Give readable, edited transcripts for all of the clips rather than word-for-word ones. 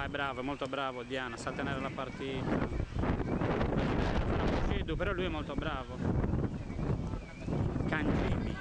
è bravo, è molto bravo Diana, sa tenere la partita. Però lui è molto bravo. Cangemi.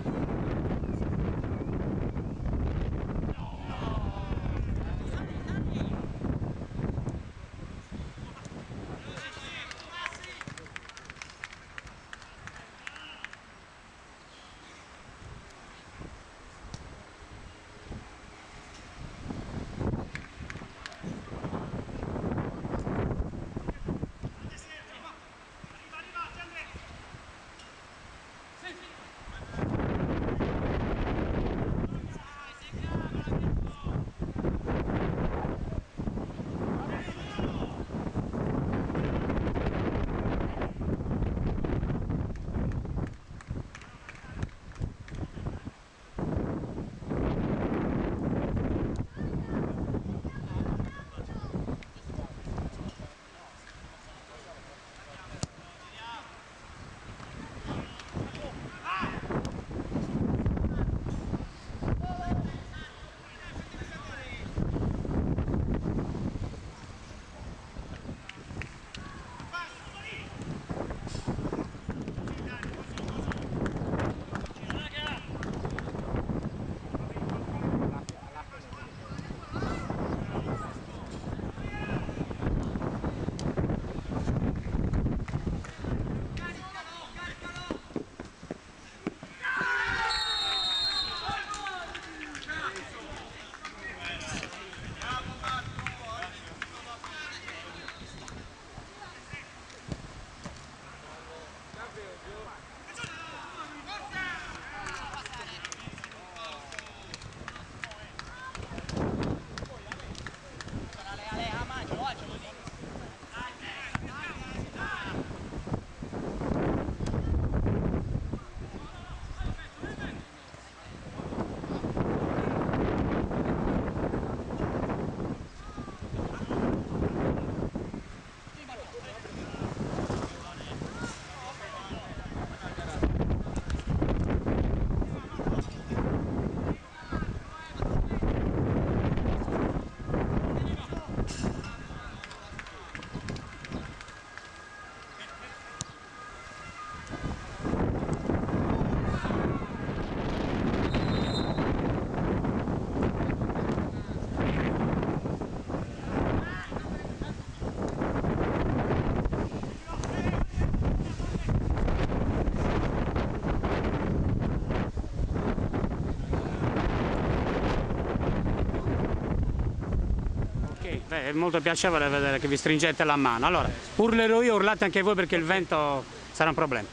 Beh, è molto piacevole vedere che vi stringete la mano. Allora, urlerò io, urlate anche voi perché il vento sarà un problema.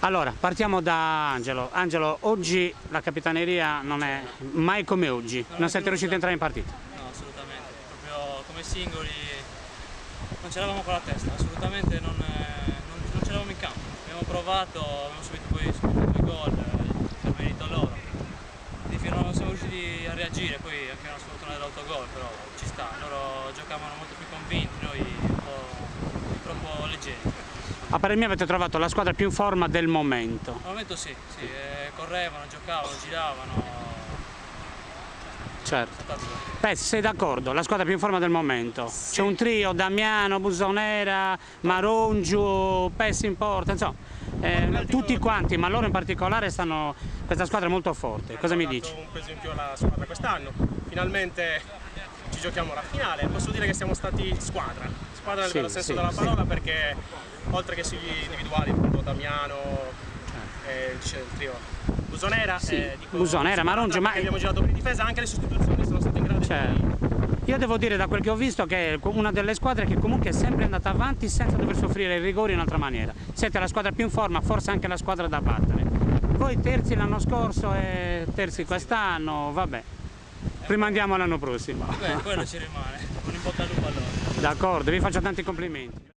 Allora, partiamo da Angelo. Angelo, oggi la capitaneria non è mai come oggi. Non siete riusciti a entrare in partita? No, assolutamente. Proprio come singoli non c'eravamo con la testa, assolutamente non c'eravamo in campo. Abbiamo provato, abbiamo subito due gol, per merito loro. Non siamo riusciti a reagire, poi anche una sfortuna dell'autogol, però ci sta, loro giocavano molto più convinti, noi un po' troppo leggeri. A parer mio avete trovato la squadra più in forma del momento. Al momento sì, correvano, giocavano, giravano. Certo. Beh, sei d'accordo? La squadra più in forma del momento. Sì. C'è un trio, Damiano, Busonera, Marongiu, Pessi in porta, insomma. Tutti quanti, ma loro in particolare questa squadra è molto forte. Cosa mi dici? Un peso in più alla squadra quest'anno. Finalmente ci giochiamo la finale. Posso dire che siamo stati squadra nel vero senso della parola, perché oltre che sugli individuali, appunto Damiano, il trio Busonera, Busonera, Marongiu, ma abbiamo girato per difesa, anche le sostituzioni sono state in grado di... Io devo dire, da quel che ho visto, che è una delle squadre che comunque è sempre andata avanti senza dover soffrire i rigori in un'altra maniera. Siete la squadra più in forma, forse anche la squadra da battere. Voi terzi l'anno scorso e terzi quest'anno, vabbè. Rimandiamo l'anno prossimo. Beh, quello ci rimane. Un in bocca al lupo allora. D'accordo, vi faccio tanti complimenti.